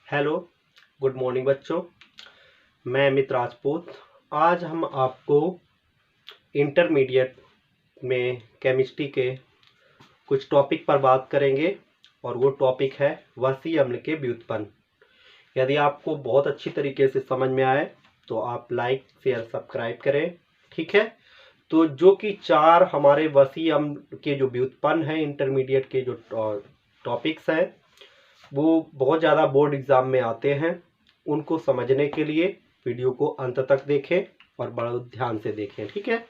Hello, good morning बच्चों। मैं अमित राजपूत। आज हम आपको इंटरमीडिएट में केमिस्ट्री के कुछ टॉपिक पर बात करेंगे और वो टॉपिक है वसी अम्ल के व्युत्पन्न। यदि आपको बहुत अच्छी तरीके से समझ में आए तो आप लाइक शेयर सब्सक्राइब करें, ठीक है। तो जो कि चार हमारे वसी अम्ल के जो व्युत्पन्न हैं इंटरमीडिएट के जो टॉपिक्स हैं वो बहुत ज़्यादा बोर्ड एग्ज़ाम में आते हैं। उनको समझने के लिए वीडियो को अंत तक देखें और बड़ा ध्यान से देखें, ठीक है।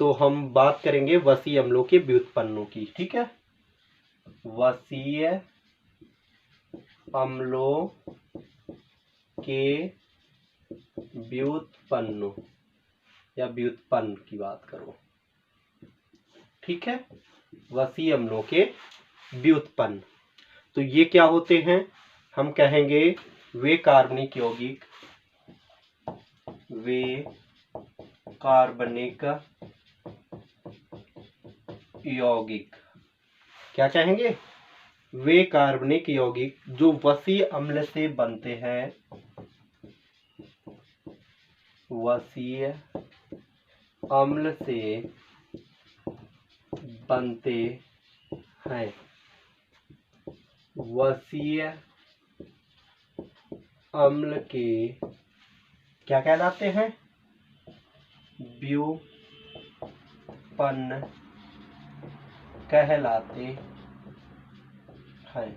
तो हम बात करेंगे वसी अम्लों के व्युत्पन्नों की, ठीक है। वसीय अम्लों के व्युत्पन्नों या व्युत्पन्न की बात करो, ठीक है। वसी अम्लों के व्युत्पन्न तो ये क्या होते हैं? हम कहेंगे वे कार्बनिक यौगिक, वे कार्बनिक यौगिक, क्या कहेंगे? वे कार्बनिक यौगिक जो वसी अम्ल से बनते हैं, वसीय अम्ल से बनते हैं। वसीय अम्ल के क्या कहलाते हैं? व्युत्पन्न कहलाते हैं।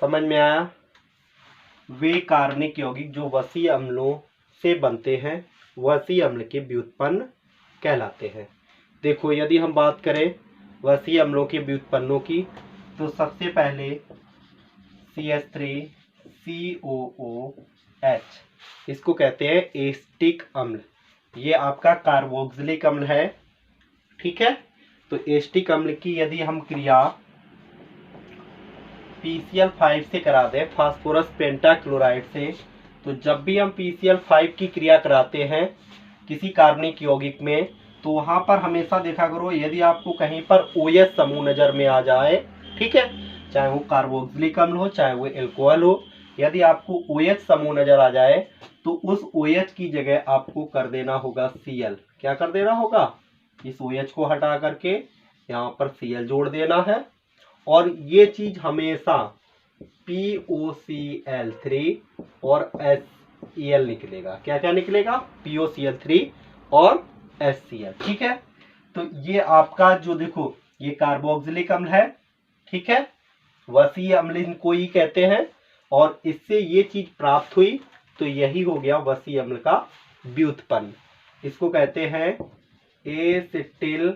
समझ में आया? वे कार्बनिक यौगिक जो वसी अम्लों से बनते हैं वसी अम्ल के व्युत्पन्न कहलाते हैं। देखो, यदि हम बात करें वसी अम्लों के व्युत्पन्नों की तो सबसे पहले CH3COOH, इसको कहते हैं एस्टिक अम्ल। ये आपका कार्बोक्सिलिक अम्ल है, ठीक है। तो एस्टिक अम्ल की यदि हम क्रिया PCl5 से करा दें, फास्फोरस पेंटाक्लोराइड से, तो जब भी हम PCl5 की क्रिया कराते हैं किसी कार्बनिक यौगिक में तो वहां पर हमेशा देखा करो, यदि आपको कहीं पर OH समूह नजर में आ जाए, ठीक है, चाहे वो कार्बोक्सिलिक अम्ल हो चाहे वो एल्कोहल हो, यदि आपको OH समूह नजर आ जाए तो उस OH की जगह आपको कर देना होगा Cl। क्या कर देना होगा? इस OH को हटा करके यहाँ पर Cl जोड़ देना है और ये चीज हमेशा POCl3 और HCl निकलेगा। क्या क्या निकलेगा? POCl3 और HCl, ठीक है। तो ये आपका जो देखो ये कार्बोक्सिलिक अम्ल है, ठीक है, वसी अम्ल इनको ही कहते हैं और इससे ये चीज प्राप्त हुई तो यही हो गया वसी अम्ल का व्युत्पन्न। इसको कहते हैं एसिटिल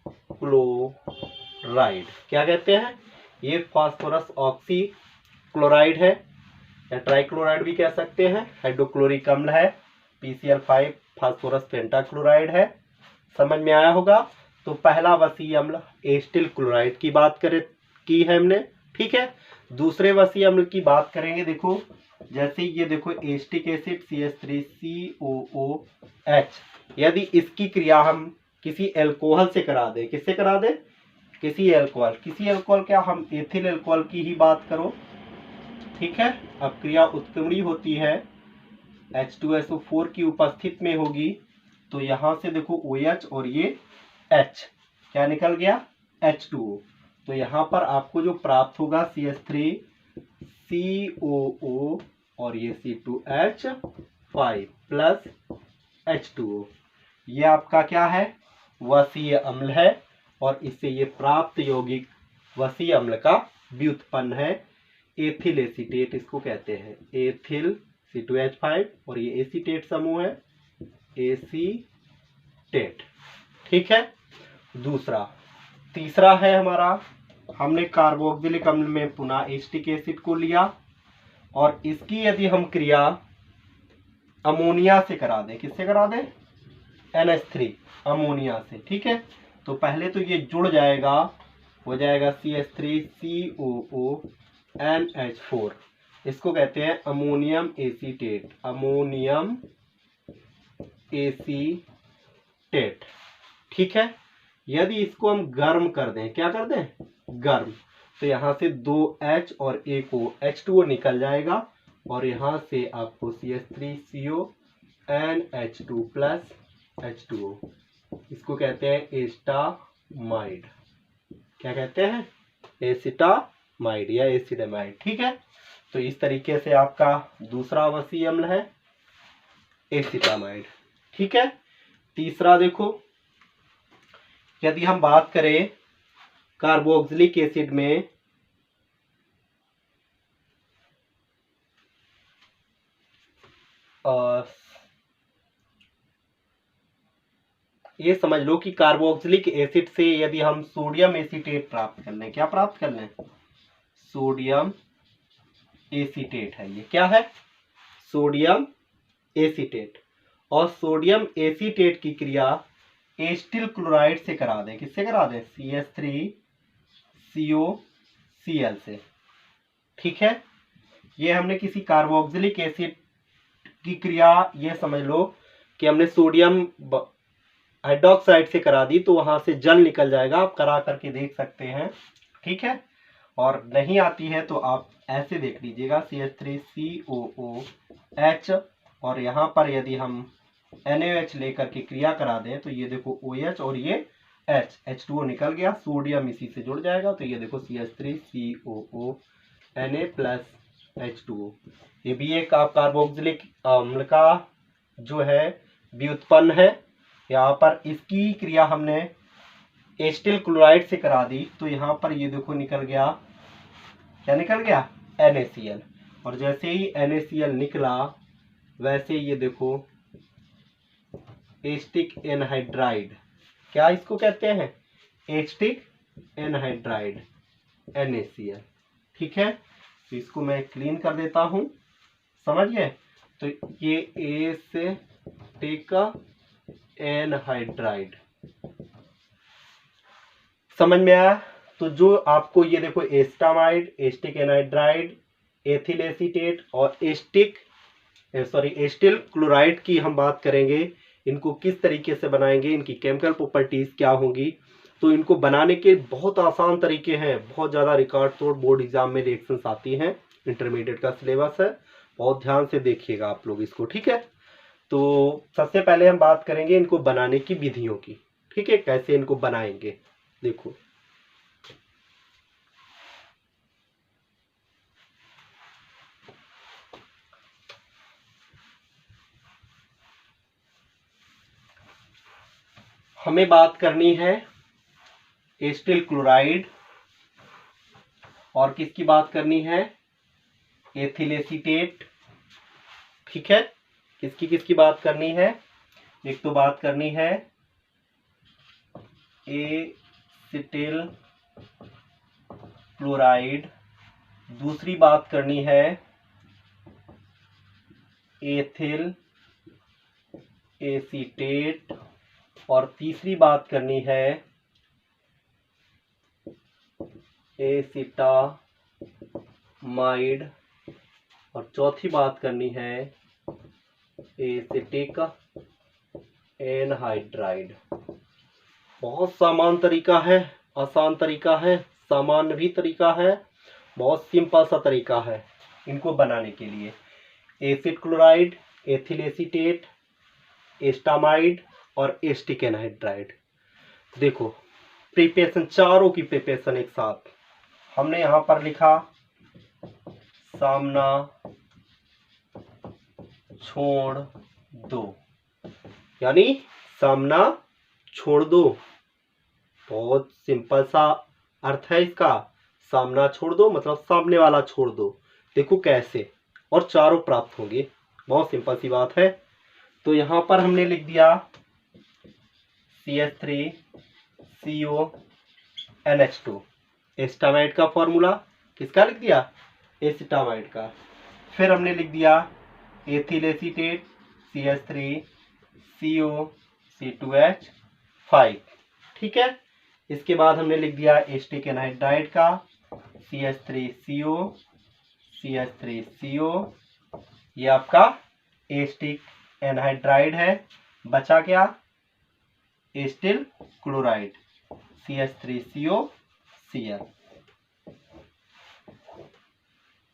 क्लोराइड। क्या कहते हैं? ये फास्फोरस ऑक्सी क्लोराइड है या ट्राइक्लोराइड भी कह सकते हैं, हाइड्रोक्लोरिक अम्ल है, PCl5 फास्फोरस पेंटाक्लोराइड है। समझ में आया होगा? तो पहला वसी अम्ल एस्टिल क्लोराइड की बात की है हमने, ठीक है। दूसरे वसी अम्ल की बात करेंगे। देखो, जैसे ये देखो एस्टिक एसिड CH3COOH, यदि इसकी क्रिया हम किसी एल्कोहल से करा दें, किससे करा दें? किसी एल्कोहल, क्या हम एथिल एल्कोहल की ही बात करो, ठीक है। अब क्रिया उत्क्रमणी होती है, H2SO4 की उपस्थिति में होगी तो यहां से देखो OH और ये H क्या निकल गया? H2O। तो यहां पर आपको जो प्राप्त होगा CH3COO और ये C2H5 प्लस H2O। ये आपका क्या है? वसीय अम्ल है और इससे ये प्राप्त यौगिक वसी अम्ल का व्युत्पन्न है। एथिल एसीटेट इसको कहते हैं, एथिल C2H5 और ये एसीटेट समूह है, एसीटेट, ठीक है। तीसरा है हमारा, हमने कार्बोक्सिलिक अम्ल में पुनः एस्टिक एसिड को लिया और इसकी यदि हम क्रिया अमोनिया से करा दें, किससे करा दें? NH3 अमोनिया से, ठीक है। तो पहले तो ये जुड़ जाएगा, हो जाएगा CH3COO इसको कहते हैं अमोनियम एसीटेट, अमोनियम एसीटेट, ठीक है। यदि इसको हम गर्म कर दें, क्या कर दें? गर्म, तो यहाँ से 2H और एक H2O निकल जाएगा और यहाँ से आपको CH3CO NH2 प्लस H2O, इसको कहते हैं एस्टामाइड। क्या कहते हैं? एसिटामाइड या एसिडामाइड। ठीक है, तो इस तरीके से आपका दूसरा आवासीय अम्ल है एसिटामाइड। ठीक है, तीसरा देखो, यदि हम बात करें कार्बोक्सिलिक एसिड में ये समझ लो कि कार्बोक्सिलिक एसिड से यदि हम सोडियम एसीटेट प्राप्त कर लें, क्या प्राप्त कर लें? सोडियम एसीटेट है। ये क्या है? Sodium acetate. और सोडियम एसीटेट की क्रिया एस्टिल क्लोराइड से करा दें। किससे करा दें? CH3COCl से। ठीक है, ये हमने किसी कार्बोक्सिलिक एसिड की क्रिया, ये समझ लो कि हमने सोडियम हाइड्रोक्साइड से करा दी, तो वहां से जल निकल जाएगा। आप करा करके देख सकते हैं। ठीक है, और नहीं आती है तो आप ऐसे देख लीजिएगा, CH3COOH, और यहाँ पर यदि हम NaOH लेकर के क्रिया करा दें तो ये देखो OH और ये H2O निकल गया, सोडियम इसी से जुड़ जाएगा, तो ये देखो CH3COO Na प्लस H2O। ये भी एक कार्बोक्सिलिक अम्ल का जो है व्युत्पन्न है। यहाँ पर इसकी क्रिया हमने एस्टिल क्लोराइड से करा दी, तो यहाँ पर ये देखो निकल गया, क्या निकल गया? NaCl। और जैसे ही NaCl निकला वैसे ये देखो एस्टिक एनहाइड्राइड, क्या इसको कहते हैं? Asterisk anhydride NaCl। ठीक है, तो इसको मैं क्लीन कर देता हूं, समझ गए? तो ये एस्टिक एनहाइड्राइड समझ में आया? तो जो आपको ये देखो एस्टामाइड, एस्टिक एनहाइड्राइड, एथिल एसीटेट और एस्टिल क्लोराइड की हम बात करेंगे। इनको किस तरीके से बनाएंगे, इनकी केमिकल प्रॉपर्टीज क्या होंगी, तो इनको बनाने के बहुत आसान तरीके हैं। बहुत ज़्यादा रिकॉर्ड तोड़ बोर्ड एग्जाम में रिएक्शंस आती हैं, इंटरमीडिएट का सिलेबस है, बहुत ध्यान से देखिएगा आप लोग इसको। ठीक है, तो सबसे पहले हम बात करेंगे इनको बनाने की विधियों की। ठीक है, कैसे इनको बनाएंगे, देखो हमें बात करनी है एस्टिल क्लोराइड, और किसकी बात करनी है? Ethyl acetate. ठीक है, किसकी किसकी बात करनी है? एक तो बात करनी है एसिटिल क्लोराइड, दूसरी बात करनी है एथिल एसीटेट, और तीसरी बात करनी है एसिटामाइड, और चौथी बात करनी है एसिटिक एनहाइड्राइड। बहुत सामान्य तरीका है, आसान तरीका है, सामान्य भी तरीका है, बहुत सिंपल सा तरीका है इनको बनाने के लिए। एसिड क्लोराइड, एथिल एसीटेट, एस्टामाइड और एस्टिक एनहाइड्राइड। देखो प्रिपरेशन, चारों की प्रिपरेशन एक साथ हमने यहाँ पर लिखा, सामना छोड़ दो, यानी सामना छोड़ दो। बहुत सिंपल सा अर्थ है इसका, सामना छोड़ दो मतलब सामने वाला छोड़ दो। देखो कैसे, और चारों प्राप्त होंगे, बहुत सिंपल सी बात है। तो यहाँ पर हमने लिख दिया CH3CONH2, एस्टामाइड का फॉर्मूला। किसका लिख दिया? एसिटामाइड का। फिर हमने लिख दिया एथिल एसीटेट CH3COC2H5। ठीक है, इसके बाद हमने लिख दिया एस्टिक एनहाइड्राइड का CH3CO, ये आपका एस्टिक एनहाइड्राइड है। बचा क्या? Acetyl chloride CH3COCl।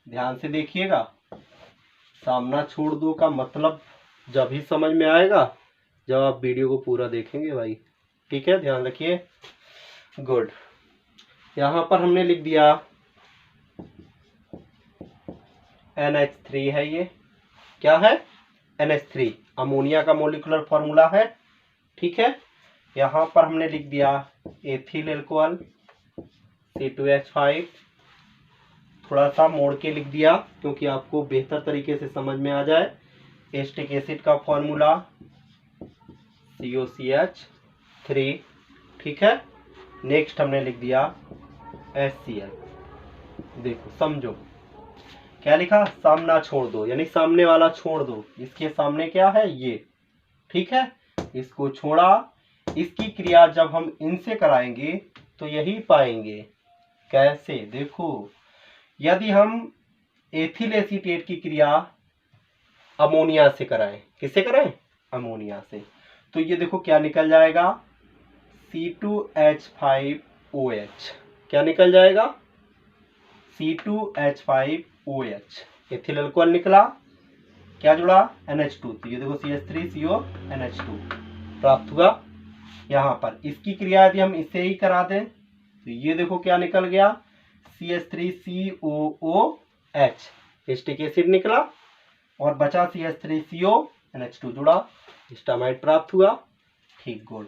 ध्यान से देखिएगा। सामना छोड़ दो का मतलब जब ही समझ में आएगा जब आप वीडियो को पूरा देखेंगे भाई। ठीक है, ध्यान रखिए। गुड। यहाँ पर हमने लिख दिया NH3 है। ये क्या है? NH3 अमोनिया का मोलिकुलर फॉर्मूला है। ठीक है, यहाँ पर हमने लिख दिया एथिल अल्कोहल C2H5। थोड़ा सा मोड़ के लिख दिया क्योंकि आपको बेहतर तरीके से समझ में आ जाए। एस्टिक एसिड का फॉर्मूला COCH3। ठीक है, नेक्स्ट हमने लिख दिया HCl। देखो समझो क्या लिखा, सामना छोड़ दो यानी सामने वाला छोड़ दो। इसके सामने क्या है? ये। ठीक है, इसको छोड़ा। इसकी क्रिया जब हम इनसे कराएंगे तो यही पाएंगे। कैसे? देखो, यदि हम एथिल एसीटेट की क्रिया अमोनिया से कराएं, किससे कराएं? अमोनिया से, तो ये देखो क्या निकल जाएगा, C2H5OH। क्या निकल जाएगा? C2H5OH। एथिल अल्कोहल निकला, क्या जुड़ा? NH2। तो ये देखो CH3CO प्राप्त हुआ। यहाँ पर इसकी क्रिया यदि हम इसे ही करा दें तो ये देखो क्या निकल गया, CH3COOH। एस्टिक एसिड निकला और बचा CH3CO जुड़ा, हिस्टामाइड प्राप्त हुआ। ठीक, गुड।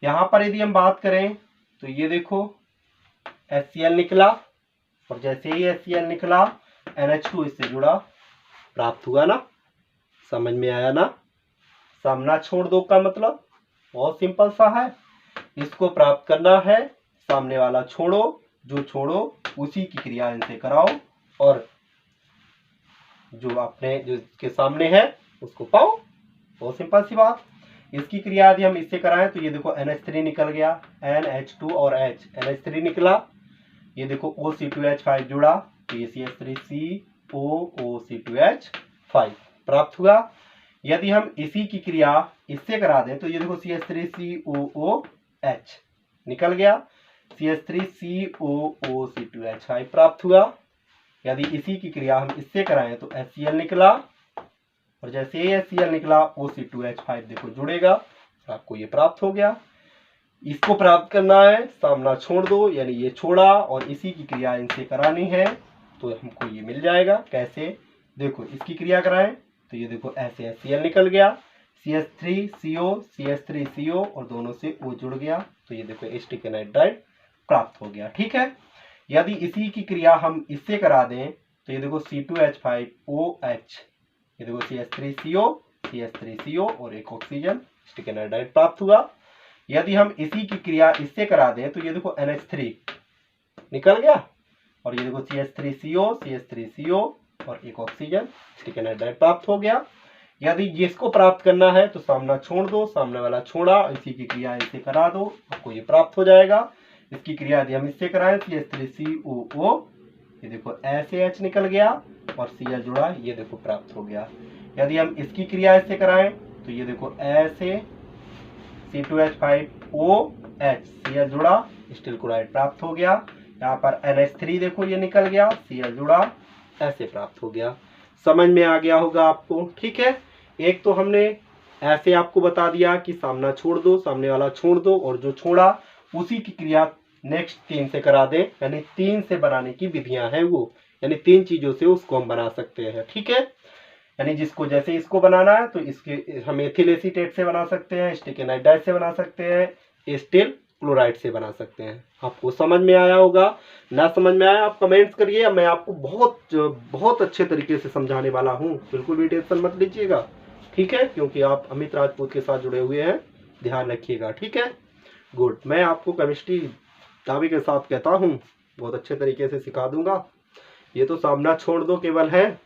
यहाँ पर यदि हम बात करें तो ये देखो HCl निकला और जैसे ही HCl निकला NH2 इससे जुड़ा, प्राप्त हुआ ना। समझ में आया ना? सामना छोड़ दो का मतलब बहुत सिंपल सा है। इसको प्राप्त करना है, सामने वाला छोड़ो, जो छोड़ो उसी की क्रिया इनसे कराओ और जो अपने जो के सामने है उसको पाओ। बहुत सिंपल सी बात। इसकी क्रिया यदि हम इससे कराएं तो ये देखो NH3 निकल गया, NH2 और H, NH3 निकला। ये देखो OC2H5 जुड़ा तो ये CH3COOC2H5 प्राप्त हुआ। यदि हम इसी की क्रिया इससे करा दें तो ये देखो CH3COOH निकल गया, CH3COOC2H5 प्राप्त हुआ। यदि इसी की क्रिया हम इससे कराएं तो HCl निकला और जैसे ही HCl निकला OC2H5 देखो जुड़ेगा, आपको ये प्राप्त हो गया। इसको प्राप्त करना है, सामना छोड़ दो यानी ये छोड़ा और इसी की क्रिया इनसे करानी है तो हमको ये मिल जाएगा। कैसे? देखो, इसकी क्रिया कराएं तो ये देखो ऐसे HCl निकल गया, CH3CO और दोनों से O जुड़ गया तो ये देखो एस्टिक एनाइड्राइड प्राप्त हो गया। ठीक है, यदि इसी की क्रिया हम इससे करा दें तो ये देखो C2H5OH, ये देखो CH3CO और एक ऑक्सीजन, एस्टिक एनाइड्राइड प्राप्त हुआ। यदि हम इसी की क्रिया इससे करा दें तो ये देखो NH3 निकल गया और ये देखो CH3CO और एक ऑक्सीजन, एस्टिक एनाइड्राइड प्राप्त हो गया। यदि इसको प्राप्त करना है तो सामना छोड़ दो, सामने वाला छोड़ा, इसी की क्रिया इसे करा दो, आपको ये प्राप्त हो जाएगा। इसकी क्रिया यदि हम इससे कराएं CH3COO, ये देखो ऐसे H निकल गया और Cl जुड़ा, ये देखो प्राप्त हो गया। यदि हम इसकी क्रिया इससे कराएं तो ये देखो ऐसे C2H5OH, Cl जुड़ा, स्टील क्लोराइड प्राप्त हो गया। यहाँ पर NH3 देखो ये निकल गया, Cl जुड़ा, ऐसे प्राप्त हो गया। समझ में आ गया होगा आपको। ठीक है, एक तो हमने ऐसे आपको बता दिया कि सामना छोड़ दो, सामने वाला छोड़ दो और जो छोड़ा उसी की क्रिया नेक्स्ट 3 से करा दे, यानी 3 से बनाने की विधियां हैं वो, यानी 3 चीजों से उसको हम बना सकते हैं। ठीक है, यानी जिसको जैसे इसको बनाना है तो इसके हम एथिल एसीटेट से बना सकते हैं, एस्टिक एनाइड्राइड से बना सकते हैं, स्टील क्लोराइड से बना सकते हैं। आपको समझ में आया होगा। ना समझ में आया आप कमेंट्स करिए, मैं आपको बहुत अच्छे तरीके से समझाने वाला हूँ, बिल्कुल भी टेंशन मत लीजिएगा। ठीक है, क्योंकि आप अमित राजपूत के साथ जुड़े हुए हैं, ध्यान रखिएगा। ठीक है, गुड। मैं आपको केमिस्ट्री दावे के साथ कहता हूँ, बहुत अच्छे तरीके से सिखा दूंगा। ये तो सामना छोड़ दो केवल है।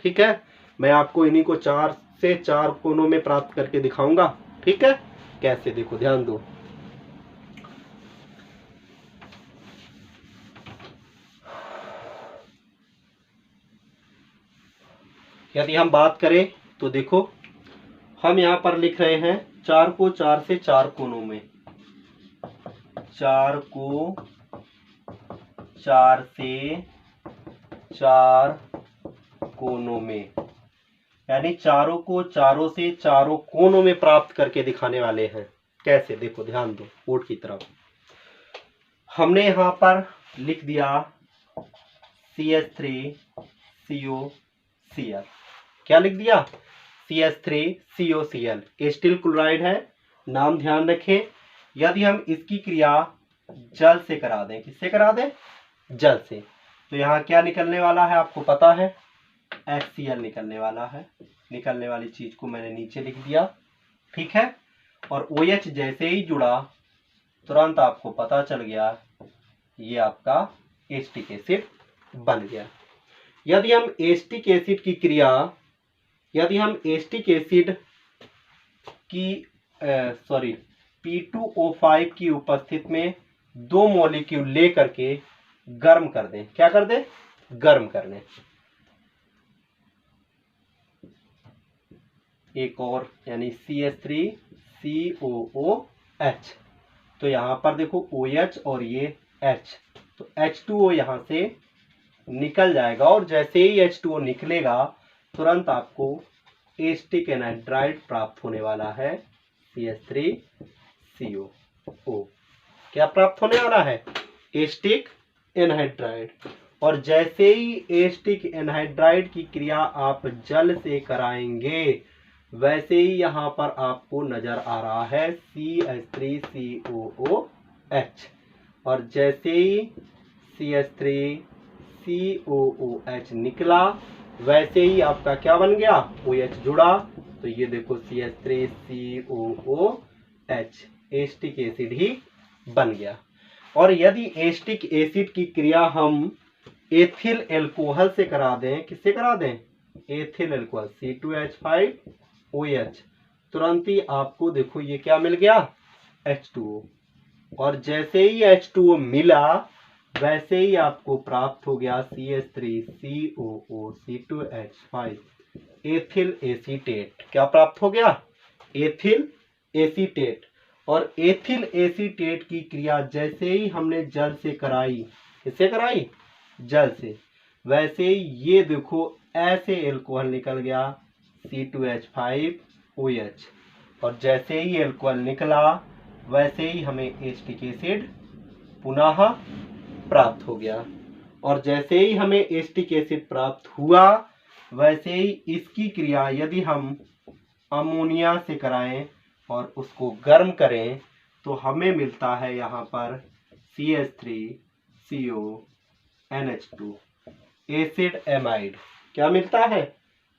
ठीक है, मैं आपको इन्हीं को 4 से 4 कोनों में प्राप्त करके दिखाऊंगा। ठीक है, कैसे? देखो ध्यान दो। यदि हम बात करें तो देखो हम यहाँ पर लिख रहे हैं 4 को 4 से 4 कोनों में, 4 को 4 से 4 कोनों में, यानी चारों को चारों से चारों कोनों में प्राप्त करके दिखाने वाले हैं। कैसे, देखो ध्यान दो बोर्ड की तरफ। हमने यहाँ पर लिख दिया CH3COCl। क्या लिख दिया? CH3COCl एसिटिल क्लोराइड है। नाम ध्यान रखें। यदि हम इसकी क्रिया जल से करा दें, किससे करा दें? जल से, तो यहाँ क्या निकलने वाला है आपको पता है? HCl निकलने वाला है। निकलने वाली चीज को मैंने नीचे लिख दिया, ठीक है। और OH जैसे ही जुड़ा तुरंत आपको पता चल गया ये आपका एसिटिक एसिड बन गया। यदि हम एसिटिक एसिड की क्रिया, यदि हम एसिटिक एसिड की P2O5 की उपस्थिति में 2 मॉलिक्यूल ले करके गर्म कर दें, क्या कर दें? गर्म कर दें। एक और, यानी CH3COOH, तो यहां पर देखो OH और ये H, तो H2O यहां से निकल जाएगा, और जैसे ही H2O निकलेगा तुरंत आपको एसिटिक एनहाइड्राइड प्राप्त होने वाला है, CH3CO। क्या प्राप्त होने वाला है? Acetic anhydride. और जैसे ही एसिटिक एनहाइड्राइड की क्रिया आप जल से कराएंगे, वैसे ही यहाँ पर आपको नजर आ रहा है CH3COOH, और जैसे ही CH3COOH निकला वैसे ही आपका क्या बन गया? OH जुड़ा, तो ये देखो CH3COOH एसिटिक एसिड ही बन गया। और यदि एसिटिक एसिड की क्रिया हम एथिल एल्कोहल से करा दें, किससे करा दें? एथिल एल्कोहल C2H5OH, तुरंत ही आपको देखो ये क्या मिल गया? H2O। और जैसे ही H2O मिला वैसे ही आपको प्राप्त हो गया CH3COO C2H5 एथिल एसीटेट। क्या प्राप्त हो गया? Ethyl acetate. और एथिल एसीटेट की क्रिया जैसे ही हमने जल से कराई, किससे कराई? जल से, वैसे ही ये देखो ऐसे एल्कोहल निकल गया C2H5OH, और जैसे ही एल्कोहल निकला वैसे ही हमें एसिटिक एसिड पुनः प्राप्त हो गया। और जैसे ही हमें एसिटिक एसिड प्राप्त हुआ वैसे ही इसकी क्रिया यदि हम अमोनिया से कराएं और उसको गर्म करें तो हमें मिलता है यहाँ पर CH3CONH2 एसिड एमाइड। क्या मिलता है?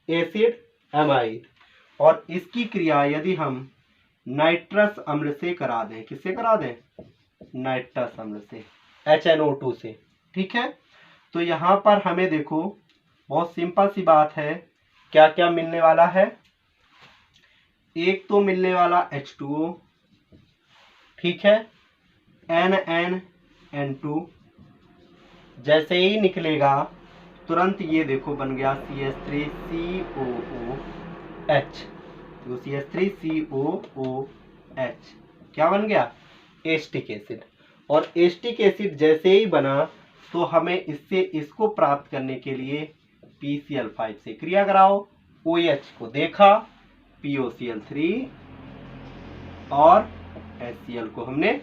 Acid amide. और इसकी क्रिया यदि हम नाइट्रस अम्ल से करा दें, किससे करा दें? नाइट्रस अम्ल से, HNO2 से, ठीक है। तो यहाँ पर हमें देखो बहुत सिंपल सी बात है, क्या क्या मिलने वाला है? एक तो मिलने वाला H2O, ठीक है, NNN2, जैसे ही निकलेगा तुरंत ये देखो बन गया CH3COOH, तो CH3COOH क्या बन गया? Acetic acid. और एसिटिक एसिड जैसे ही बना तो हमें इससे इसको प्राप्त करने के लिए PCl5 से क्रिया कराओ, OH को देखा, POCl3 और HCl को हमने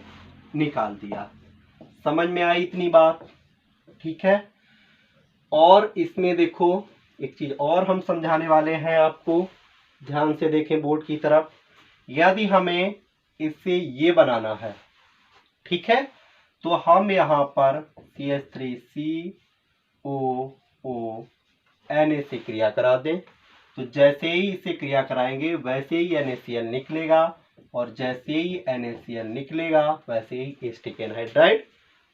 निकाल दिया। समझ में आई इतनी बात? ठीक है। और इसमें देखो एक चीज और हम समझाने वाले हैं आपको, ध्यान से देखें बोर्ड की तरफ। यदि हमें इससे ये बनाना है, ठीक है, तो हम यहाँ पर CH3COONA से क्रिया करा दें, तो जैसे ही इसे क्रिया कराएंगे वैसे ही NaCl निकलेगा, और जैसे ही NaCl निकलेगा वैसे ही एसिटिक एनहाइड्राइड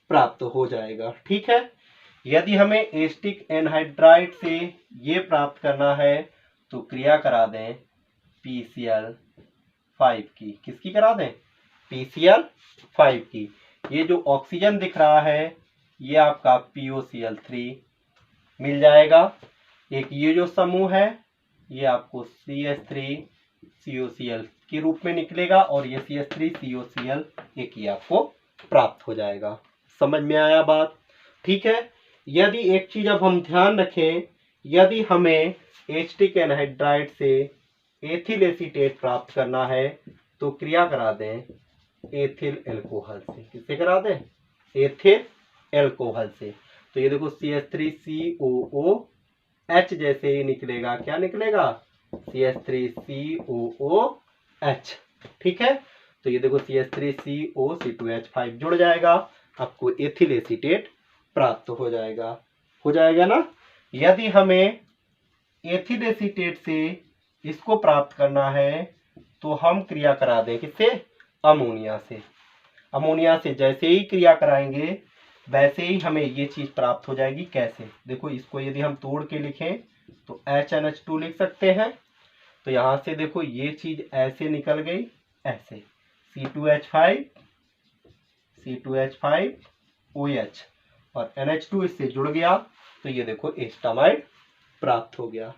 प्राप्त हो जाएगा, ठीक है। यदि हमें एसिटिक एनहाइड्राइड से ये प्राप्त करना है तो क्रिया करा दें PCl5 की। किसकी करा दें? PCl5 की। ये जो ऑक्सीजन दिख रहा है ये आपका POCl3 मिल जाएगा। एक ये जो समूह है ये आपको CH3COCl के रूप में निकलेगा, और ये CH3COCl एक ही आपको प्राप्त हो जाएगा। समझ में आया बात? ठीक है। यदि एक चीज अब हम ध्यान रखें, यदि हमें एसिटिक एनहाइड्राइड से एथिल एसीटेट प्राप्त करना है तो क्रिया करा दें एथिल एल्कोहल से। किससे करा दें? एथिल एल्कोहल से। तो ये देखो CH3COOH जैसे ही निकलेगा, क्या निकलेगा? CH3COOH। ठीक है, तो ये देखो CH3CO, C2H5 जुड़ जाएगा, आपको एथिल एसीटेट प्राप्त हो जाएगा ना। यदि हमें एथिल एसीटेट से इसको प्राप्त करना है तो हम क्रिया करा दें किससे? अमोनिया से। अमोनिया से जैसे ही क्रिया कराएंगे वैसे ही हमें ये चीज प्राप्त हो जाएगी। कैसे? देखो, इसको यदि हम तोड़ के लिखें तो HNH2 लिख सकते हैं। तो यहां से देखो ये चीज ऐसे निकल गई, ऐसे C2H5OH और NH2 इससे जुड़ गया, तो ये देखो एस्टामाइड प्राप्त हो गया।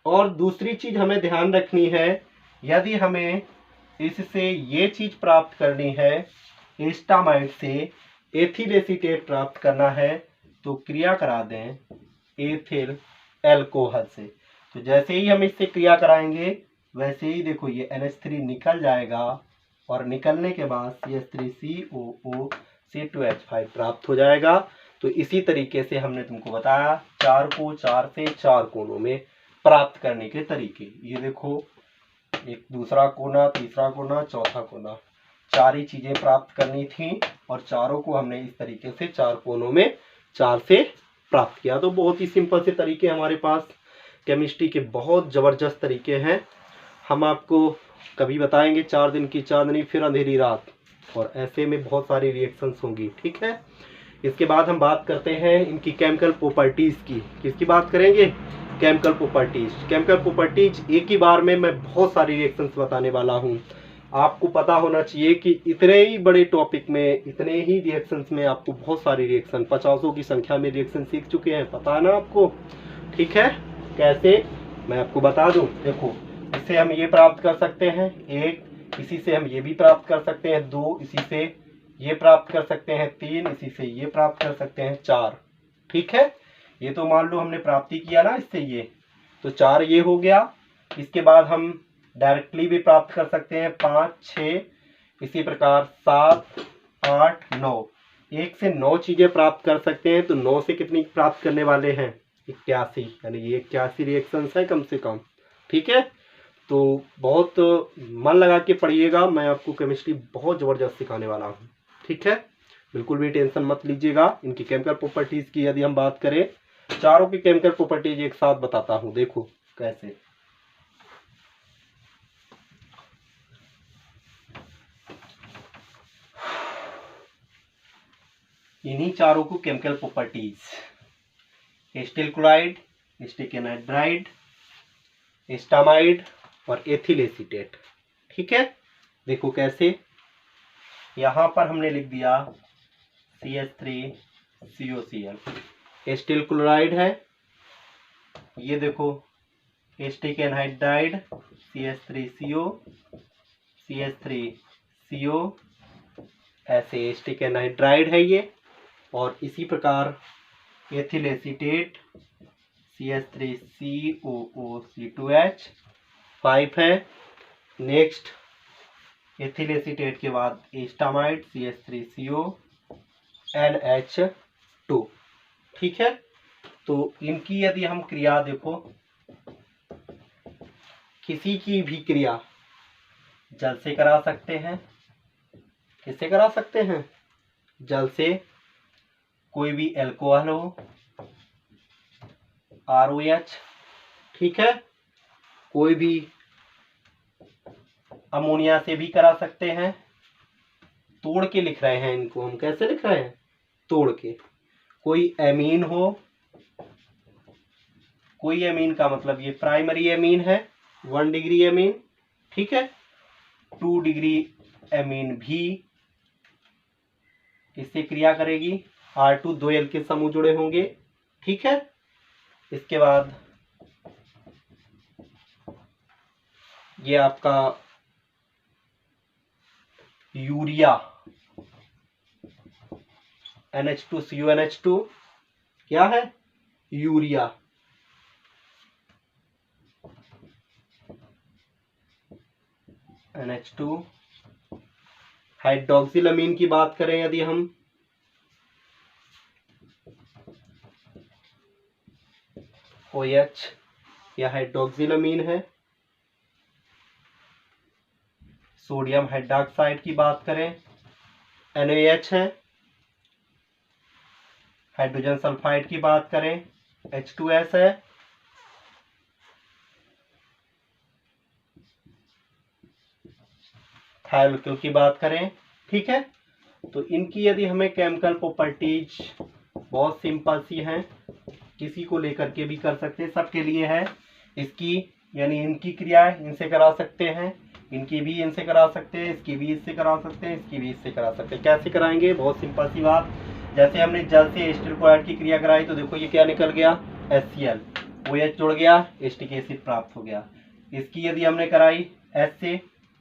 और दूसरी चीज हमें ध्यान रखनी है, यदि हमें इससे ये चीज प्राप्त करनी है, एस्टामाइड से एथिल एसीटेट प्राप्त करना है, तो क्रिया करा दें एथिल एल्कोहल से। तो जैसे ही हम इससे क्रिया कराएंगे वैसे ही देखो ये NH3 निकल जाएगा और निकलने के बाद CH3COO C2H5 प्राप्त हो जाएगा। तो इसी तरीके से हमने तुमको बताया 4 से 4 कोनों में प्राप्त करने के तरीके। ये देखो, एक दूसरा कोना, तीसरा कोना, चौथा कोना, 4 ही चीजें प्राप्त करनी थी और चारों को हमने इस तरीके से 4 कोनों में 4 से प्राप्त किया। तो बहुत ही सिंपल से तरीके हमारे पास केमिस्ट्री के बहुत जबरदस्त तरीके हैं। हम आपको कभी बताएंगे 4 दिन की चांदनी फिर अंधेरी रात, और ऐसे में बहुत सारी रिएक्शंस होंगी। ठीक है, इसके बाद हम बात करते हैं इनकी केमिकल प्रॉपर्टीज की। किसकी बात करेंगे? Chemical properties. केमिकल प्रॉपर्टीज एक ही बार में मैं बहुत सारी रिएक्शंस बताने वाला हूँ। आपको पता होना चाहिए कि इतने ही बड़े टॉपिक में, इतने ही रिएक्शंस में आपको बहुत सारी रिएक्शन, 50 की संख्या में रिएक्शन सीख चुके हैं, पता है ना आपको। ठीक है, कैसे मैं आपको बता दूं। देखो, इससे हम ये प्राप्त कर सकते हैं 1, इसी से हम ये भी प्राप्त कर सकते हैं 2, इसी से ये प्राप्त कर सकते हैं 3, इसी से ये प्राप्त कर सकते हैं 4। ठीक है, ये तो मान लो हमने प्राप्ति किया ना इससे, ये तो 4 ये हो गया। इसके बाद हम डायरेक्टली भी प्राप्त कर सकते हैं 5, 6, इसी प्रकार 7, 8, 9, 1 से 9 चीजें प्राप्त कर सकते हैं। तो 9 से कितनी प्राप्त करने वाले हैं? 81, यानी ये 81 रिएक्शंस है कम से कम। ठीक है, तो बहुत मन लगा के पढ़िएगा, मैं आपको केमिस्ट्री बहुत ज़बरदस्त सिखाने वाला हूँ। ठीक है, बिल्कुल भी टेंशन मत लीजिएगा। इनकी केमिकल प्रॉपर्टीज़ की यदि हम बात करें, चारों की केमिकल प्रॉपर्टीज एक साथ बताता हूँ। देखो कैसे। इन्हीं चारों को chemical properties, acetyl chloride, acetic anhydride, acetamide और एथिल एसीटेट। ठीक है, देखो कैसे। यहां पर हमने लिख दिया CH3COCl, एसिटिल क्लोराइड है। ये देखो एसिटिक एनहाइड्राइड CH3CO, CH3CO, ऐसे एसिटिक एनहाइड्राइड है ये। और इसी प्रकार एथिल एसीटेट CH3COOC2H5 है। नेक्स्ट एथिल एसीटेट के बाद एस्टामाइड CH3CONH2। ठीक है, तो इनकी यदि हम क्रिया देखो, किसी की भी क्रिया जल से करा सकते हैं। किससे करा सकते हैं? जल से। कोई भी एल्कोहल हो, ROH। ठीक है, कोई भी अमोनिया से भी करा सकते हैं। तोड़ के लिख रहे हैं इनको हम, कैसे लिख रहे हैं? तोड़ के। कोई एमीन हो, कोई एमीन का मतलब ये प्राइमरी एमीन है, 1 डिग्री एमीन। ठीक है, 2 डिग्री एमीन भी इससे क्रिया करेगी। R2 2 L के समूह जुड़े होंगे। ठीक है, इसके बाद ये आपका यूरिया NH2CuNH2 क्या है? यूरिया। NH2। हाइड्रोक्सिलमीन की बात करें यदि हम, OH, यह हाइड्रोक्सिलमीन है। सोडियम हाइड्रॉक्साइड की बात करें, NaH है। हाइड्रोजन सल्फाइड की बात करें, H2S है। थायोलिकल की बात करें, ठीक है। तो इनकी यदि हमें केमिकल प्रॉपर्टीज बहुत सिंपल सी हैं, किसी को लेकर के भी कर सकते हैं, सबके लिए है। इसकी यानी इनकी क्रियाएं इनसे करा सकते हैं, इनकी भी इनसे करा सकते हैं, इसकी भी इससे करा सकते हैं, इसकी भी इससे करा सकते हैं। कैसे कराएंगे? बहुत सिंपल सी बात। जैसे हमने जल से एसिटिल क्लोराइड की क्रिया कराई तो देखो ये क्या निकल गया, HCl, OH जुड़ गया, एसिटिक एसिड प्राप्त हो गया। इसकी यदि हमने कराई H से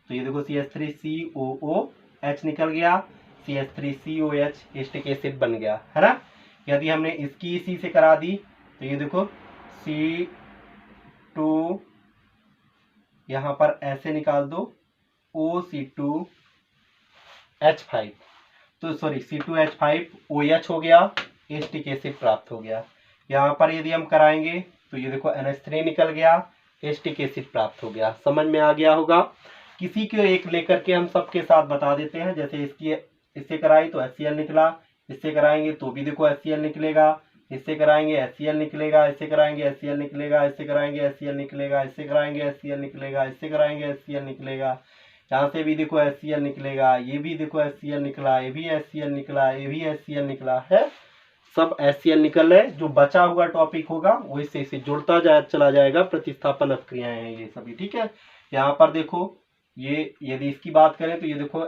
तो ये देखो CH3COOH निकल गया, CH3COH एसिटिक एसिड बन गया, है ना। यदि हमने इसकी इसी से करा दी तो ये देखो C2, यहां पर ऐसे निकाल दो OC2H5, तो सॉरी C2H5OH हो गया, एसिटिक एसिड प्राप्त हो गया। यहाँ पर यदि हम कराएंगे तो ये देखो NH3 निकल गया, एसिटिक एसिड प्राप्त हो गया। समझ में आ गया होगा। किसी को एक लेकर के हम सबके साथ बता देते हैं। जैसे इससे कराई तो HCl निकला, इससे कराएंगे तो भी देखो HCl निकलेगा, इससे कराएंगे HCl निकलेगा, इससे कराएंगे HCl निकलेगा, इससे कराएंगे HCl निकलेगा, इससे कराएंगे HCl निकलेगा, इससे कराएंगे HCl निकलेगा, यहाँ से भी देखो HCl निकलेगा, ये भी देखो HCl निकला, ये भी HCl निकला, ये भी HCl निकला है, सब HCl निकल रहे। जो बचा हुआ टॉपिक होगा वो इससे जुड़ता चला जाएगा। प्रतिस्थापन अपक्रियाएं हैं ये सभी, ठीक है। यहाँ पर देखो ये यदि इसकी बात करें तो ये देखो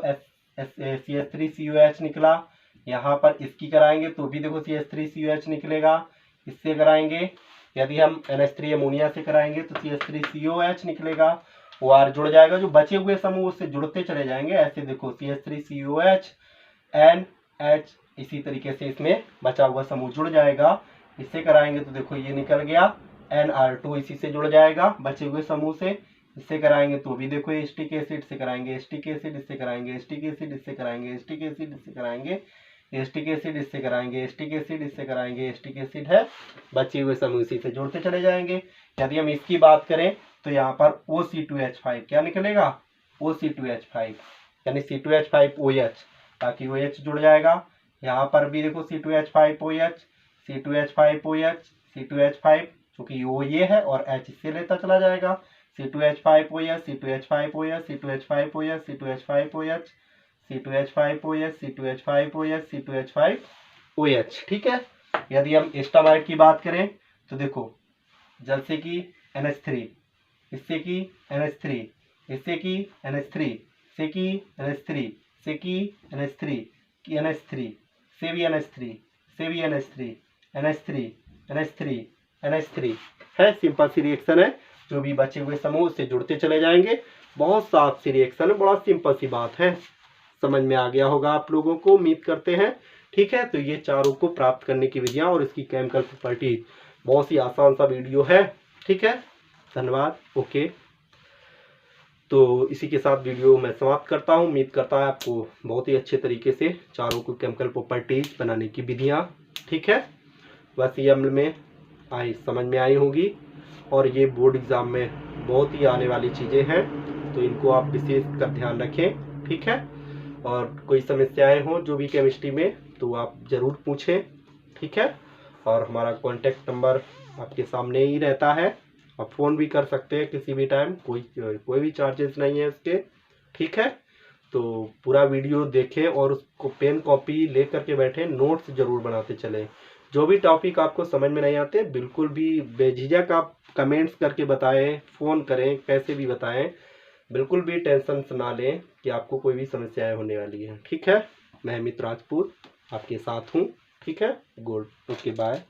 CH3COH निकला, यहाँ पर इसकी कराएंगे तो भी देखो CH3COH निकलेगा, इससे कराएंगे यदि हम NH3 अमोनिया से कराएंगे तो CH3COH निकलेगा, OR जुड़ जाएगा। जो बचे हुए समूह उससे जुड़ते चले जाएंगे। ऐसे देखो CH3COH NH, इसी तरीके से इसमें बचा हुआ समूह जुड़ जाएगा। इससे कराएंगे तो देखो ये निकल गया NR2, इसी से जुड़ जाएगा बचे हुए समूह से। इससे कराएंगे तो भी देखो एसिटिक एसिड, से कराएंगे एसिटिक एसिड, इससे कराएंगे एसिटिक एसिड, इससे कराएंगे एसिटिक एसिड, इससे कराएंगे एसिटिक एसिड, इससे कराएंगे एसिटिक एसिड, इससे कराएंगे एसिटिक एसिड है। बचे हुए समूह इसी से जुड़ते चले जाएंगे। यदि हम इसकी बात करें तो यहाँ पर OC2H5 क्या निकलेगा, OC2H5 यानी C2H5OH, ताकि OH जुड़ जाएगा। यहाँ पर भी देखो C2H5OH, C2H5OH, C2H5, चूंकि वो ये है और H इससे लेता चला जाएगा, C2H5OH, C2H5OH, C2H5OH, C2H5OH, C2H5OH, C2H5OH, C2H5OH, ठीक है। यदि हम एस्टामाइड की बात करें तो देखो जल से की NH3, इससे की NH3, इससे की NH3, से की NH3, से की NH3, की NH3, से भी NH3, से भी NH3, NH3, NH3, NH3 है। सिंपल सी रिएक्शन है। जो भी बचे हुए समूह से जुड़ते चले जाएंगे। बहुत साफ सी रिएक्शन है, बड़ा सिंपल सी बात है। समझ में आ गया होगा आप लोगों को, उम्मीद करते हैं, ठीक है। तो ये चारों को प्राप्त करने की विधियां और इसकी केमिकल प्रॉपर्टीज, बहुत ही आसान सा वीडियो है, ठीक है। धन्यवाद, ओके। तो इसी के साथ वीडियो मैं समाप्त करता हूँ। उम्मीद करता है आपको बहुत ही अच्छे तरीके से चारों को केमिकल प्रॉपर्टीज बनाने की विधियाँ, ठीक है, बस ये अमल में समझ में आई होगी। और ये बोर्ड एग्ज़ाम में बहुत ही आने वाली चीज़ें हैं, तो इनको आप विशेष कर ध्यान रखें, ठीक है। और कोई समस्याएं हों जो भी केमिस्ट्री में तो आप ज़रूर पूछें, ठीक है। और हमारा कॉन्टैक्ट नंबर आपके सामने ही रहता है, आप फ़ोन भी कर सकते हैं किसी भी टाइम, कोई भी चार्जेस नहीं है इसके, ठीक है। तो पूरा वीडियो देखें और उसको पेन कॉपी ले करके बैठें, नोट्स ज़रूर बनाते चलें। जो भी टॉपिक आपको समझ में नहीं आते बिल्कुल भी बेझिझक आप कमेंट्स करके बताएं, फ़ोन करें, कैसे भी बताएं, बिल्कुल भी टेंशन ना लें कि आपको कोई भी समस्याएं होने वाली हैं, ठीक है। मैं अमित राजपूत आपके साथ हूँ, ठीक है। Good, okay, bye.